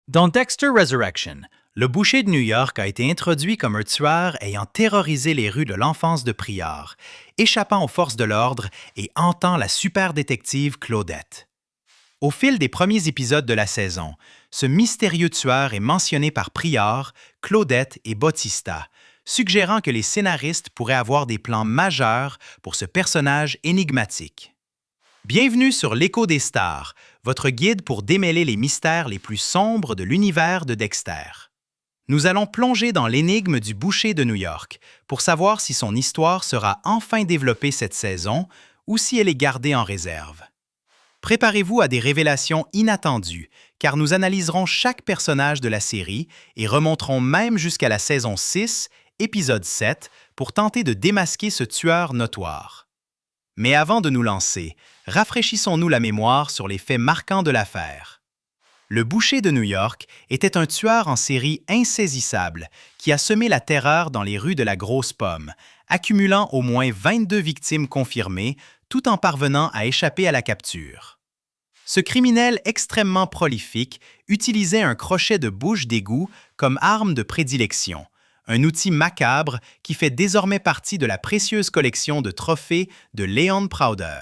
Dans Dexter Resurrection, le boucher de New York a été introduit comme un tueur ayant terrorisé les rues de l'enfance de Prior, échappant aux forces de l'ordre et hantant la super détective Claudette. Au fil des premiers épisodes de la saison, ce mystérieux tueur est mentionné par Prior, Claudette et Bautista, suggérant que les scénaristes pourraient avoir des plans majeurs pour ce personnage énigmatique. Bienvenue sur l'Écho des stars, votre guide pour démêler les mystères les plus sombres de l'univers de Dexter. Nous allons plonger dans l'énigme du boucher de New York pour savoir si son histoire sera enfin développée cette saison ou si elle est gardée en réserve. Préparez-vous à des révélations inattendues, car nous analyserons chaque personnage de la série et remonterons même jusqu'à la saison 6, épisode 7, pour tenter de démasquer ce tueur notoire. Mais avant de nous lancer, rafraîchissons-nous la mémoire sur les faits marquants de l'affaire. Le boucher de New York était un tueur en série insaisissable qui a semé la terreur dans les rues de la Grosse Pomme, accumulant au moins 22 victimes confirmées tout en parvenant à échapper à la capture. Ce criminel extrêmement prolifique utilisait un crochet de bouche d'égout comme arme de prédilection, un outil macabre qui fait désormais partie de la précieuse collection de trophées de Leon Prouder.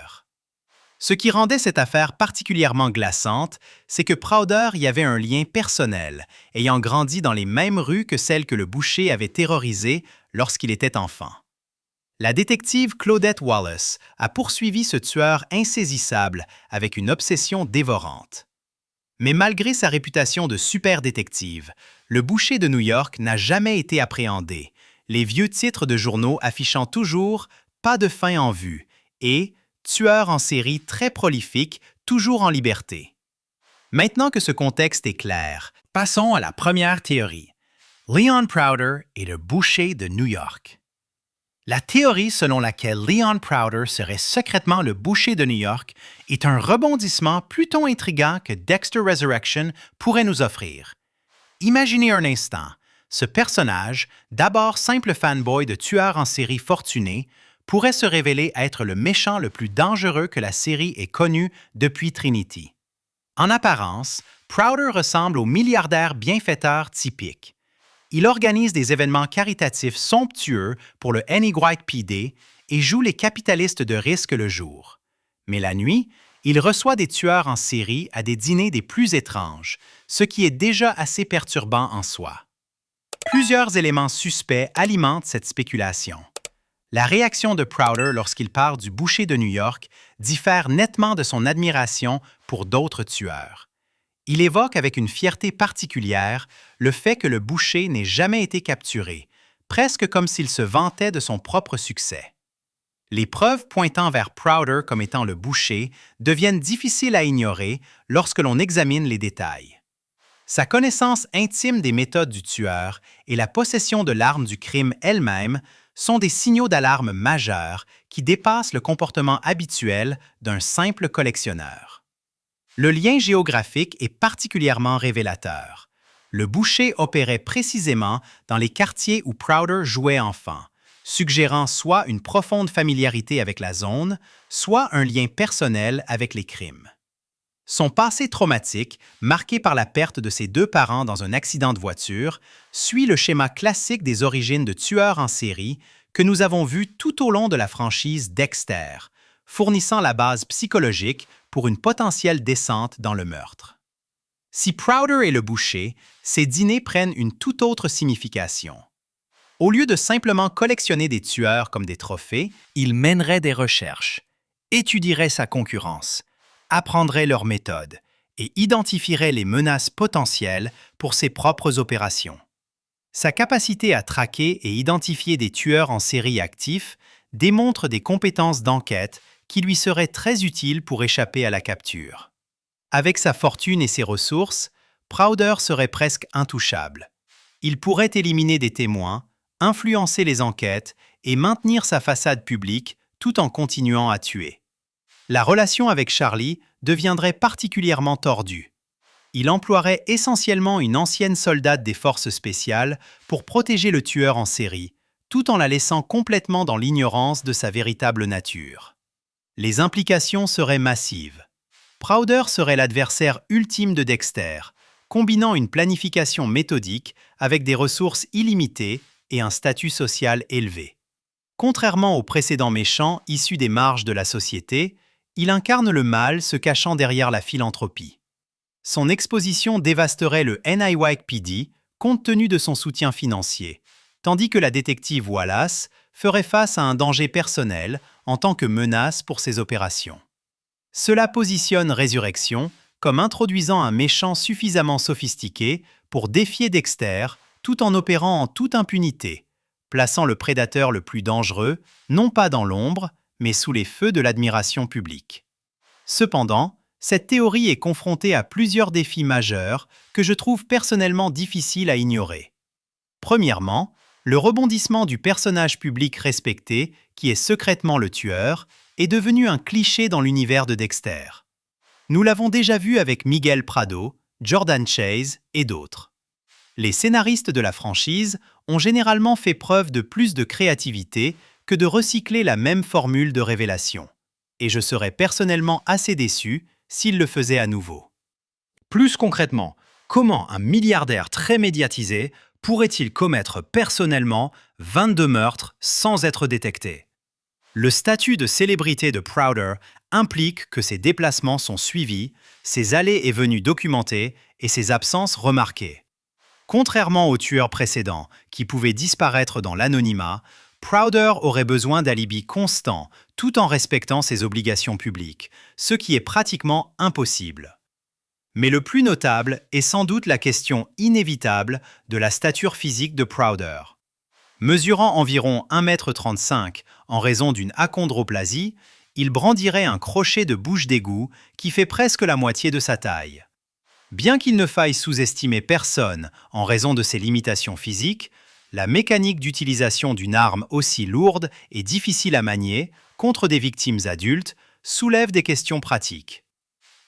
Ce qui rendait cette affaire particulièrement glaçante, c'est que Prouder y avait un lien personnel, ayant grandi dans les mêmes rues que celles que le boucher avait terrorisées lorsqu'il était enfant. La détective Claudette Wallace a poursuivi ce tueur insaisissable avec une obsession dévorante. Mais malgré sa réputation de super détective, le boucher de New York n'a jamais été appréhendé, les vieux titres de journaux affichant toujours « pas de fin en vue » et « tueur en série très prolifique, toujours en liberté ». Maintenant que ce contexte est clair, passons à la première théorie. Leon Prouder est le boucher de New York. La théorie selon laquelle Leon Prouder serait secrètement le boucher de New York est un rebondissement plutôt intriguant que Dexter Resurrection pourrait nous offrir. Imaginez un instant, ce personnage, d'abord simple fanboy de tueur en série fortuné, pourrait se révéler être le méchant le plus dangereux que la série ait connu depuis Trinity. En apparence, Prouder ressemble au milliardaire bienfaiteur typique. Il organise des événements caritatifs somptueux pour le NYPD et joue les capitalistes de risque le jour. Mais la nuit, il reçoit des tueurs en série à des dîners des plus étranges, ce qui est déjà assez perturbant en soi. Plusieurs éléments suspects alimentent cette spéculation. La réaction de Prouder lorsqu'il parle du boucher de New York diffère nettement de son admiration pour d'autres tueurs. Il évoque avec une fierté particulière le fait que le boucher n'ait jamais été capturé, presque comme s'il se vantait de son propre succès. Les preuves pointant vers Prouder comme étant le boucher deviennent difficiles à ignorer lorsque l'on examine les détails. Sa connaissance intime des méthodes du tueur et la possession de l'arme du crime elle-même sont des signaux d'alarme majeurs qui dépassent le comportement habituel d'un simple collectionneur. Le lien géographique est particulièrement révélateur. Le boucher opérait précisément dans les quartiers où Prouder jouait enfant, suggérant soit une profonde familiarité avec la zone, soit un lien personnel avec les crimes. Son passé traumatique, marqué par la perte de ses deux parents dans un accident de voiture, suit le schéma classique des origines de tueurs en série que nous avons vu tout au long de la franchise Dexter, fournissant la base psychologique pour une potentielle descente dans le meurtre. Si Prouder est le boucher, ses dîners prennent une toute autre signification. Au lieu de simplement collectionner des tueurs comme des trophées, il mènerait des recherches, étudierait sa concurrence, apprendrait leurs méthodes et identifierait les menaces potentielles pour ses propres opérations. Sa capacité à traquer et identifier des tueurs en série actifs démontre des compétences d'enquête qui lui seraient très utiles pour échapper à la capture. Avec sa fortune et ses ressources, Prouder serait presque intouchable. Il pourrait éliminer des témoins, influencer les enquêtes et maintenir sa façade publique tout en continuant à tuer. La relation avec Charlie deviendrait particulièrement tordue. Il emploierait essentiellement une ancienne soldate des forces spéciales pour protéger le tueur en série, tout en la laissant complètement dans l'ignorance de sa véritable nature. Les implications seraient massives. Prouder serait l'adversaire ultime de Dexter, combinant une planification méthodique avec des ressources illimitées et un statut social élevé. Contrairement aux précédents méchants issus des marges de la société, il incarne le mal se cachant derrière la philanthropie. Son exposition dévasterait le NYPD compte tenu de son soutien financier, tandis que la détective Wallace ferait face à un danger personnel en tant que menace pour ses opérations. Cela positionne Résurrection comme introduisant un méchant suffisamment sophistiqué pour défier Dexter tout en opérant en toute impunité, plaçant le prédateur le plus dangereux non pas dans l'ombre, mais sous les feux de l'admiration publique. Cependant, cette théorie est confrontée à plusieurs défis majeurs que je trouve personnellement difficiles à ignorer. Premièrement, le rebondissement du personnage public respecté, qui est secrètement le tueur, est devenu un cliché dans l'univers de Dexter. Nous l'avons déjà vu avec Miguel Prado, Jordan Chase et d'autres. Les scénaristes de la franchise ont généralement fait preuve de plus de créativité que de recycler la même formule de révélation. Et je serais personnellement assez déçu s'ils le faisaient à nouveau. Plus concrètement, comment un milliardaire très médiatisé pourrait-il commettre personnellement 22 meurtres sans être détecté? Le statut de célébrité de Prouder implique que ses déplacements sont suivis, ses allées et venues documentées et ses absences remarquées. Contrairement aux tueurs précédents, qui pouvaient disparaître dans l'anonymat, Prouder aurait besoin d'alibis constants tout en respectant ses obligations publiques, ce qui est pratiquement impossible. Mais le plus notable est sans doute la question inévitable de la stature physique de Prouder. Mesurant environ 1,35 m en raison d'une achondroplasie, il brandirait un crochet de bouche d'égout qui fait presque la moitié de sa taille. Bien qu'il ne faille sous-estimer personne en raison de ses limitations physiques, la mécanique d'utilisation d'une arme aussi lourde et difficile à manier contre des victimes adultes soulève des questions pratiques.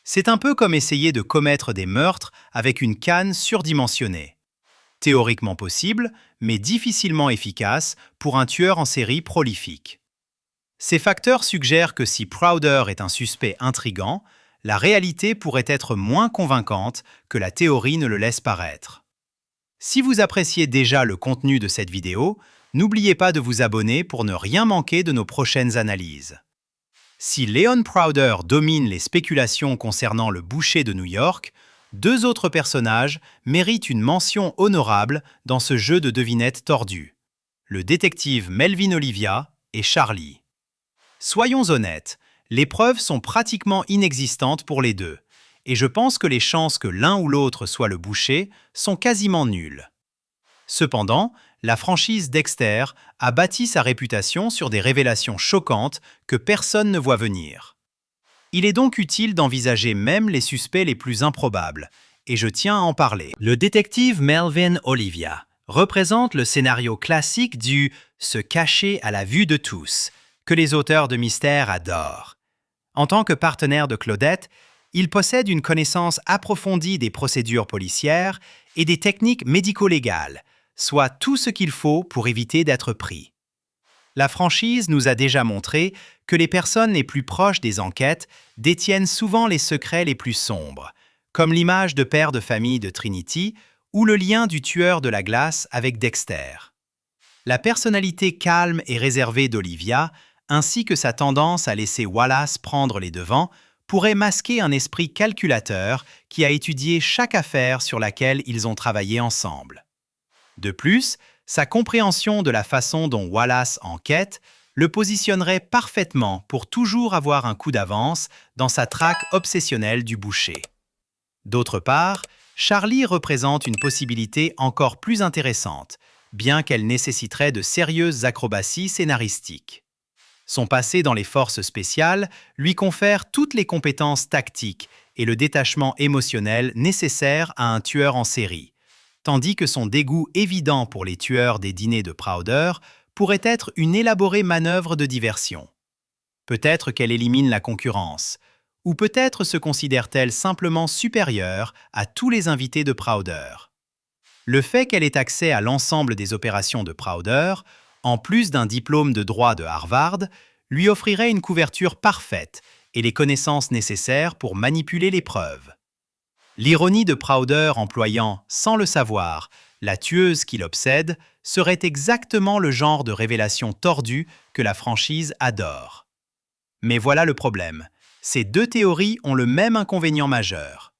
C'est un peu comme essayer de commettre des meurtres avec une canne surdimensionnée. Théoriquement possible, mais difficilement efficace pour un tueur en série prolifique. Ces facteurs suggèrent que si Prouder est un suspect intrigant, la réalité pourrait être moins convaincante que la théorie ne le laisse paraître. Si vous appréciez déjà le contenu de cette vidéo, n'oubliez pas de vous abonner pour ne rien manquer de nos prochaines analyses. Si Leon Prouder domine les spéculations concernant le boucher de New York, deux autres personnages méritent une mention honorable dans ce jeu de devinettes tordu. Le détective Melvin Olivia et Charlie. Soyons honnêtes, les preuves sont pratiquement inexistantes pour les deux, et je pense que les chances que l'un ou l'autre soit le boucher sont quasiment nulles. Cependant, la franchise Dexter a bâti sa réputation sur des révélations choquantes que personne ne voit venir. Il est donc utile d'envisager même les suspects les plus improbables, et je tiens à en parler. Le détective Melvin Olivia représente le scénario classique du « se cacher à la vue de tous » que les auteurs de mystères adorent. En tant que partenaire de Claudette, il possède une connaissance approfondie des procédures policières et des techniques médico-légales, soit tout ce qu'il faut pour éviter d'être pris. La franchise nous a déjà montré que les personnes les plus proches des enquêtes détiennent souvent les secrets les plus sombres, comme l'image de père de famille de Trinity ou le lien du tueur de la glace avec Dexter. La personnalité calme et réservée d'Olivia, ainsi que sa tendance à laisser Wallace prendre les devants, pourrait masquer un esprit calculateur qui a étudié chaque affaire sur laquelle ils ont travaillé ensemble. De plus, sa compréhension de la façon dont Wallace enquête le positionnerait parfaitement pour toujours avoir un coup d'avance dans sa traque obsessionnelle du boucher. D'autre part, Charlie représente une possibilité encore plus intéressante, bien qu'elle nécessiterait de sérieuses acrobaties scénaristiques. Son passé dans les forces spéciales lui confère toutes les compétences tactiques et le détachement émotionnel nécessaires à un tueur en série, tandis que son dégoût évident pour les tueurs des dîners de Prouder pourrait être une élaborée manœuvre de diversion. Peut-être qu'elle élimine la concurrence, ou peut-être se considère-t-elle simplement supérieure à tous les invités de Prouder. Le fait qu'elle ait accès à l'ensemble des opérations de Prouder, en plus d'un diplôme de droit de Harvard, lui offrirait une couverture parfaite et les connaissances nécessaires pour manipuler les preuves. L'ironie de Prouder employant, sans le savoir, la tueuse qui l'obsède serait exactement le genre de révélation tordue que la franchise adore. Mais voilà le problème. Ces deux théories ont le même inconvénient majeur.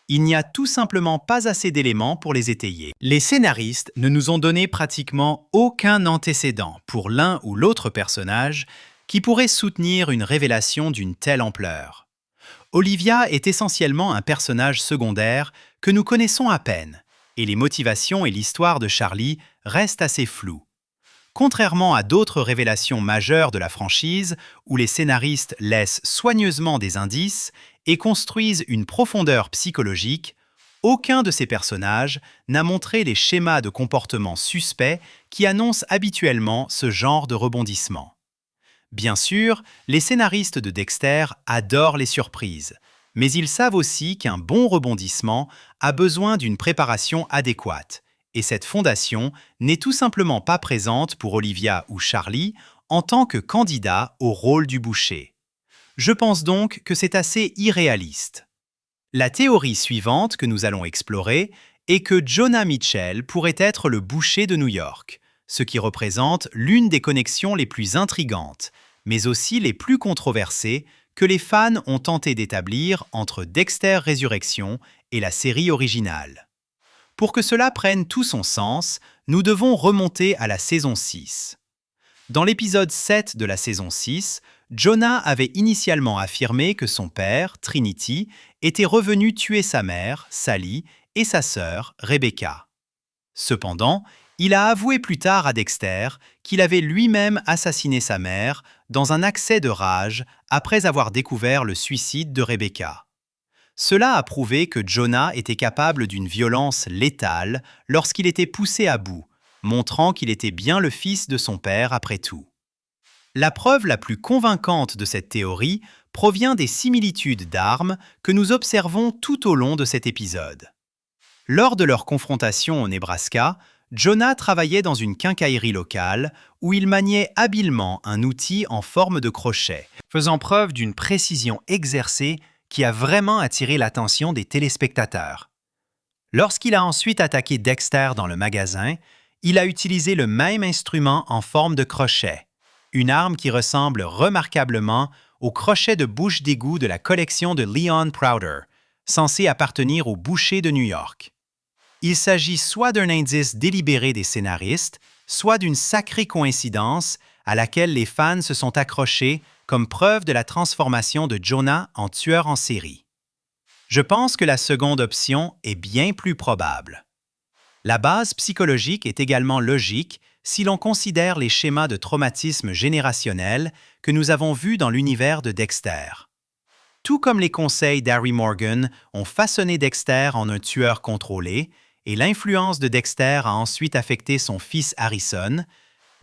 Il n'y a tout simplement pas assez d'éléments pour les étayer. Les scénaristes ne nous ont donné pratiquement aucun antécédent pour l'un ou l'autre personnage qui pourrait soutenir une révélation d'une telle ampleur. Olivia est essentiellement un personnage secondaire que nous connaissons à peine, et les motivations et l'histoire de Charlie restent assez floues. Contrairement à d'autres révélations majeures de la franchise, où les scénaristes laissent soigneusement des indices et construisent une profondeur psychologique, aucun de ces personnages n'a montré les schémas de comportement suspects qui annoncent habituellement ce genre de rebondissement. Bien sûr, les scénaristes de Dexter adorent les surprises, mais ils savent aussi qu'un bon rebondissement a besoin d'une préparation adéquate, et cette fondation n'est tout simplement pas présente pour Olivia ou Charlie en tant que candidats au rôle du boucher. Je pense donc que c'est assez irréaliste. La théorie suivante que nous allons explorer est que Jonah Mitchell pourrait être le boucher de New York, ce qui représente l'une des connexions les plus intrigantes, mais aussi les plus controversées que les fans ont tenté d'établir entre Dexter Résurrection et la série originale. Pour que cela prenne tout son sens, nous devons remonter à la saison 6. Dans l'épisode 7 de la saison 6, Jonah avait initialement affirmé que son père, Trinity, était revenu tuer sa mère, Sally, et sa sœur, Rebecca. Cependant, il a avoué plus tard à Dexter qu'il avait lui-même assassiné sa mère dans un accès de rage après avoir découvert le suicide de Rebecca. Cela a prouvé que Jonah était capable d'une violence létale lorsqu'il était poussé à bout, montrant qu'il était bien le fils de son père après tout. La preuve la plus convaincante de cette théorie provient des similitudes d'armes que nous observons tout au long de cet épisode. Lors de leur confrontation au Nebraska, Jonah travaillait dans une quincaillerie locale où il maniait habilement un outil en forme de crochet, faisant preuve d'une précision exercée qui a vraiment attiré l'attention des téléspectateurs. Lorsqu'il a ensuite attaqué Dexter dans le magasin, il a utilisé le même instrument en forme de crochet, une arme qui ressemble remarquablement au crochet de bouche d'égout de la collection de Leon Prouder, censé appartenir au boucher de New York. Il s'agit soit d'un indice délibéré des scénaristes, soit d'une sacrée coïncidence à laquelle les fans se sont accrochés comme preuve de la transformation de Jonah en tueur en série. Je pense que la seconde option est bien plus probable. La base psychologique est également logique si l'on considère les schémas de traumatisme générationnel que nous avons vus dans l'univers de Dexter. Tout comme les conseils d'Harry Morgan ont façonné Dexter en un tueur contrôlé, et l'influence de Dexter a ensuite affecté son fils Harrison,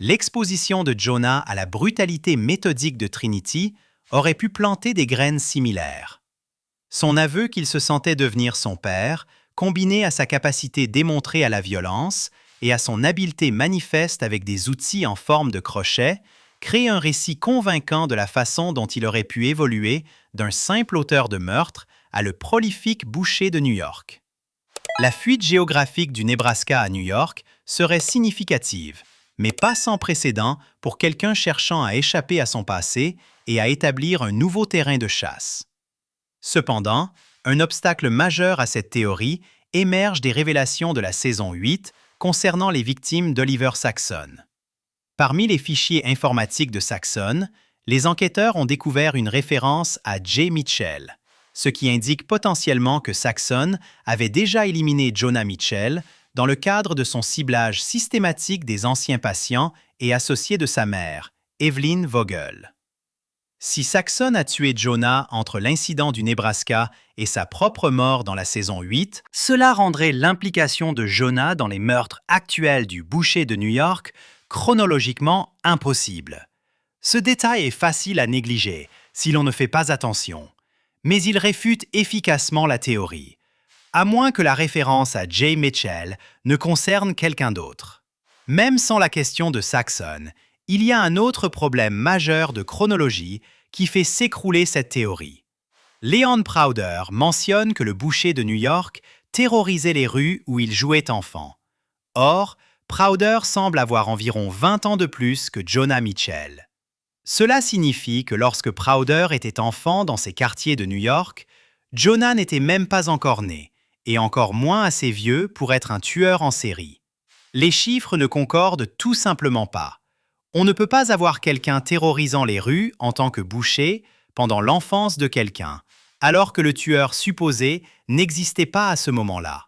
l'exposition de Jonah à la brutalité méthodique de Trinity aurait pu planter des graines similaires. Son aveu qu'il se sentait devenir son père, combiné à sa capacité démontrée à la violence et à son habileté manifeste avec des outils en forme de crochet, crée un récit convaincant de la façon dont il aurait pu évoluer d'un simple auteur de meurtre à le prolifique boucher de New York. La fuite géographique du Nebraska à New York serait significative, mais pas sans précédent pour quelqu'un cherchant à échapper à son passé et à établir un nouveau terrain de chasse. Cependant, un obstacle majeur à cette théorie émerge des révélations de la saison 8 concernant les victimes d'Oliver Saxon. Parmi les fichiers informatiques de Saxon, les enquêteurs ont découvert une référence à Jay Mitchell, ce qui indique potentiellement que Saxon avait déjà éliminé Jonah Mitchell dans le cadre de son ciblage systématique des anciens patients et associés de sa mère, Evelyn Vogel. Si Saxon a tué Jonah entre l'incident du Nebraska et sa propre mort dans la saison 8, cela rendrait l'implication de Jonah dans les meurtres actuels du boucher de New York chronologiquement impossible. Ce détail est facile à négliger si l'on ne fait pas attention, mais il réfute efficacement la théorie, à moins que la référence à Jay Mitchell ne concerne quelqu'un d'autre. Même sans la question de Saxon, il y a un autre problème majeur de chronologie qui fait s'écrouler cette théorie. Leon Prouder mentionne que le boucher de New York terrorisait les rues où il jouait enfant. Or, Prouder semble avoir environ 20 ans de plus que Jonah Mitchell. Cela signifie que lorsque Prouder était enfant dans ces quartiers de New York, Jonah n'était même pas encore né, et encore moins assez vieux pour être un tueur en série. Les chiffres ne concordent tout simplement pas. On ne peut pas avoir quelqu'un terrorisant les rues en tant que boucher pendant l'enfance de quelqu'un, alors que le tueur supposé n'existait pas à ce moment-là.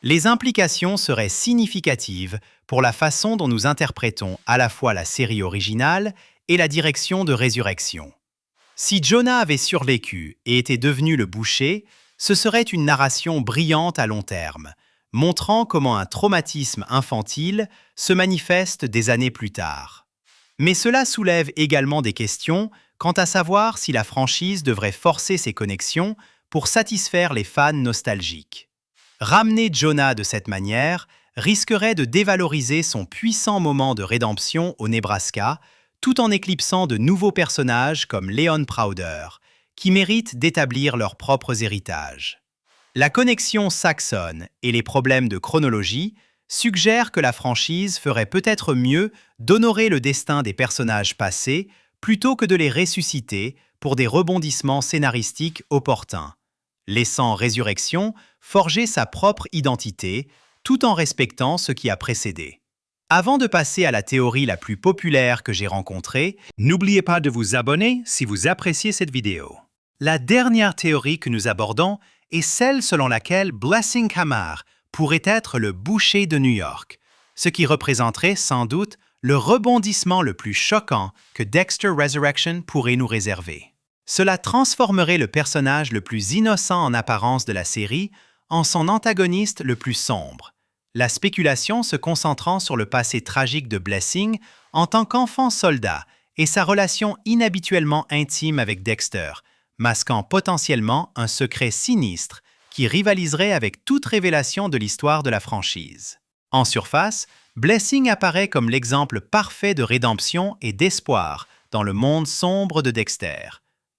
Les implications seraient significatives pour la façon dont nous interprétons à la fois la série originale et la direction de Résurrection. Si Jonah avait survécu et était devenu le boucher, ce serait une narration brillante à long terme, montrant comment un traumatisme infantile se manifeste des années plus tard. Mais cela soulève également des questions quant à savoir si la franchise devrait forcer ses connexions pour satisfaire les fans nostalgiques. Ramener Jonah de cette manière risquerait de dévaloriser son puissant moment de rédemption au Nebraska, tout en éclipsant de nouveaux personnages comme Leon Prouder, qui méritent d'établir leurs propres héritages. La connexion saxonne et les problèmes de chronologie suggèrent que la franchise ferait peut-être mieux d'honorer le destin des personnages passés plutôt que de les ressusciter pour des rebondissements scénaristiques opportuns, laissant Résurrection forger sa propre identité tout en respectant ce qui a précédé. Avant de passer à la théorie la plus populaire que j'ai rencontrée, n'oubliez pas de vous abonner si vous appréciez cette vidéo. La dernière théorie que nous abordons est celle selon laquelle Blessing Hamar pourrait être le boucher de New York, ce qui représenterait sans doute le rebondissement le plus choquant que Dexter Resurrection pourrait nous réserver. Cela transformerait le personnage le plus innocent en apparence de la série en son antagoniste le plus sombre, la spéculation se concentrant sur le passé tragique de Blessing en tant qu'enfant soldat et sa relation inhabituellement intime avec Dexter, masquant potentiellement un secret sinistre qui rivaliserait avec toute révélation de l'histoire de la franchise. En surface, Blessing apparaît comme l'exemple parfait de rédemption et d'espoir dans le monde sombre de Dexter.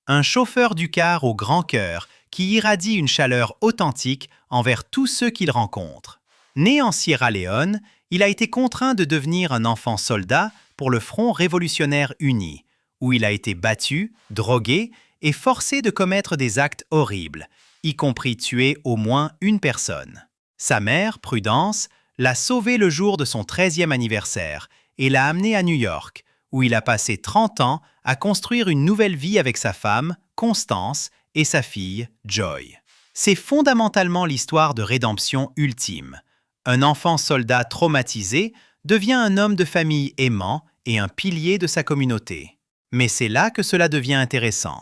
Un chauffeur du car au grand cœur qui irradie une chaleur authentique envers tous ceux qu'il rencontre. Né en Sierra Leone, il a été contraint de devenir un enfant soldat pour le Front révolutionnaire uni, où il a été battu, drogué et forcé de commettre des actes horribles, y compris tuer au moins une personne. Sa mère, Prudence, l'a sauvé le jour de son 13e anniversaire et l'a amené à New York, où il a passé 30 ans à construire une nouvelle vie avec sa femme, Constance, et sa fille, Joy. C'est fondamentalement l'histoire de rédemption ultime. Un enfant soldat traumatisé devient un homme de famille aimant et un pilier de sa communauté. Mais c'est là que cela devient intéressant.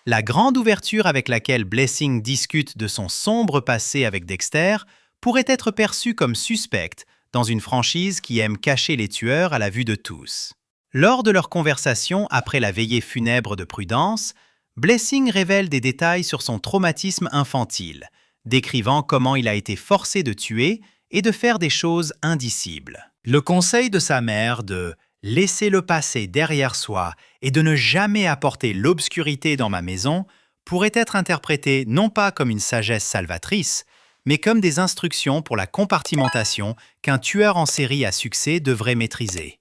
La grande ouverture avec laquelle Blessing discute de son sombre passé avec Dexter pourrait être perçue comme suspecte dans une franchise qui aime cacher les tueurs à la vue de tous. Lors de leur conversation après la veillée funèbre de Prudence, Blessing révèle des détails sur son traumatisme infantile, décrivant comment il a été forcé de tuer et de faire des choses indicibles. Le conseil de sa mère de « laisser le passé derrière soi et de ne jamais apporter l'obscurité dans ma maison » pourrait être interprété non pas comme une sagesse salvatrice, mais comme des instructions pour la compartimentation qu'un tueur en série à succès devrait maîtriser.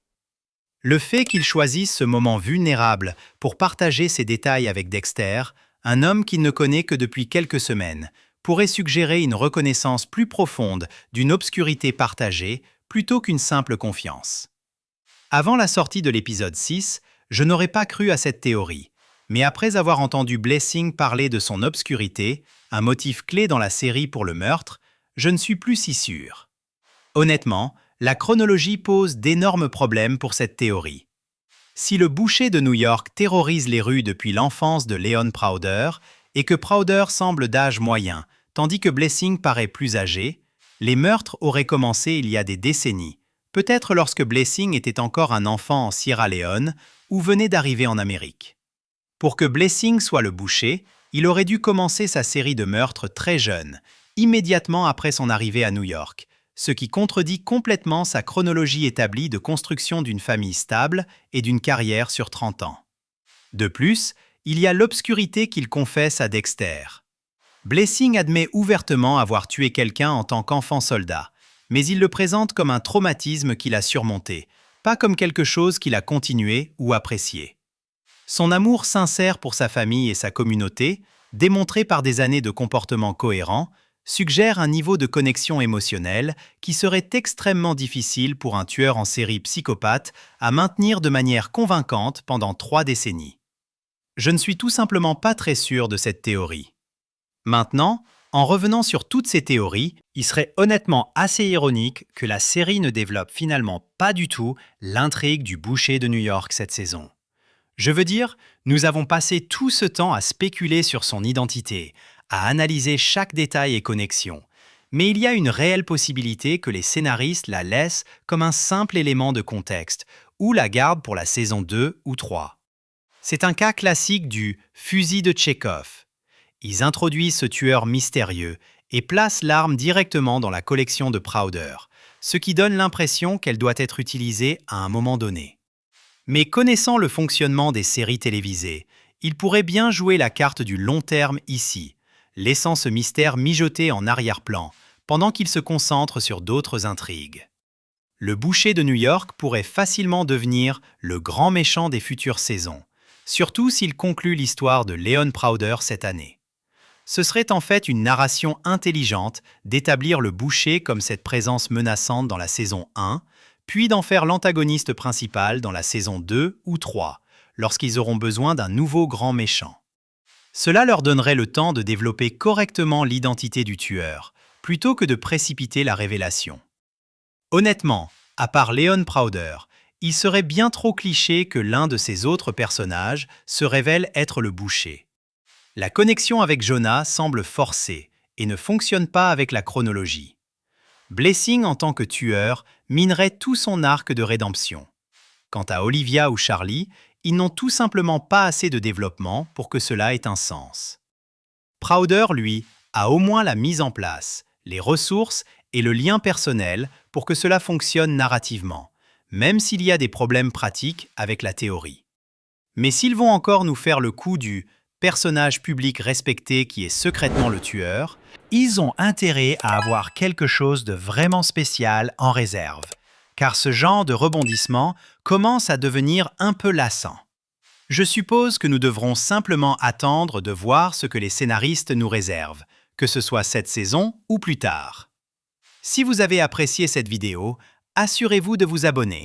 Le fait qu'il choisisse ce moment vulnérable pour partager ses détails avec Dexter, un homme qu'il ne connaît que depuis quelques semaines, pourrait suggérer une reconnaissance plus profonde d'une obscurité partagée plutôt qu'une simple confiance. Avant la sortie de l'épisode 6, je n'aurais pas cru à cette théorie, mais après avoir entendu Blessing parler de son obscurité, un motif clé dans la série pour le meurtre, je ne suis plus si sûr. Honnêtement, la chronologie pose d'énormes problèmes pour cette théorie. Si le boucher de New York terrorise les rues depuis l'enfance de Leon Prouder et que Prouder semble d'âge moyen, tandis que Blessing paraît plus âgé, les meurtres auraient commencé il y a des décennies, peut-être lorsque Blessing était encore un enfant en Sierra Leone ou venait d'arriver en Amérique. Pour que Blessing soit le boucher, il aurait dû commencer sa série de meurtres très jeune, immédiatement après son arrivée à New York, ce qui contredit complètement sa chronologie établie de construction d'une famille stable et d'une carrière sur 30 ans. De plus, il y a l'obscurité qu'il confesse à Dexter. Blessing admet ouvertement avoir tué quelqu'un en tant qu'enfant soldat, mais il le présente comme un traumatisme qu'il a surmonté, pas comme quelque chose qu'il a continué ou apprécié. Son amour sincère pour sa famille et sa communauté, démontré par des années de comportement cohérent, suggère un niveau de connexion émotionnelle qui serait extrêmement difficile pour un tueur en série psychopathe à maintenir de manière convaincante pendant 3 décennies. Je ne suis tout simplement pas très sûr de cette théorie. Maintenant, en revenant sur toutes ces théories, il serait honnêtement assez ironique que la série ne développe finalement pas du tout l'intrigue du boucher de New York cette saison. Je veux dire, nous avons passé tout ce temps à spéculer sur son identité, à analyser chaque détail et connexion. Mais il y a une réelle possibilité que les scénaristes la laissent comme un simple élément de contexte, ou la gardent pour la saison 2 ou 3. C'est un cas classique du « fusil de Tchekhov ». Ils introduisent ce tueur mystérieux et placent l'arme directement dans la collection de Prouder, ce qui donne l'impression qu'elle doit être utilisée à un moment donné. Mais connaissant le fonctionnement des séries télévisées, il pourrait bien jouer la carte du long terme ici, laissant ce mystère mijoter en arrière-plan, pendant qu'il se concentre sur d'autres intrigues. Le boucher de New York pourrait facilement devenir le grand méchant des futures saisons, surtout s'il conclut l'histoire de Leon Prouder cette année. Ce serait en fait une narration intelligente d'établir le boucher comme cette présence menaçante dans la saison 1, puis d'en faire l'antagoniste principal dans la saison 2 ou 3, lorsqu'ils auront besoin d'un nouveau grand méchant. Cela leur donnerait le temps de développer correctement l'identité du tueur, plutôt que de précipiter la révélation. Honnêtement, à part Leon Prouder, il serait bien trop cliché que l'un de ces autres personnages se révèle être le boucher. La connexion avec Jonah semble forcée et ne fonctionne pas avec la chronologie. Blessing en tant que tueur minerait tout son arc de rédemption. Quant à Olivia ou Charlie, ils n'ont tout simplement pas assez de développement pour que cela ait un sens. Prouder, lui, a au moins la mise en place, les ressources et le lien personnel pour que cela fonctionne narrativement, même s'il y a des problèmes pratiques avec la théorie. Mais s'ils vont encore nous faire le coup du personnage public respecté qui est secrètement le tueur, ils ont intérêt à avoir quelque chose de vraiment spécial en réserve, car ce genre de rebondissement commence à devenir un peu lassant. Je suppose que nous devrons simplement attendre de voir ce que les scénaristes nous réservent, que ce soit cette saison ou plus tard. Si vous avez apprécié cette vidéo, assurez-vous de vous abonner.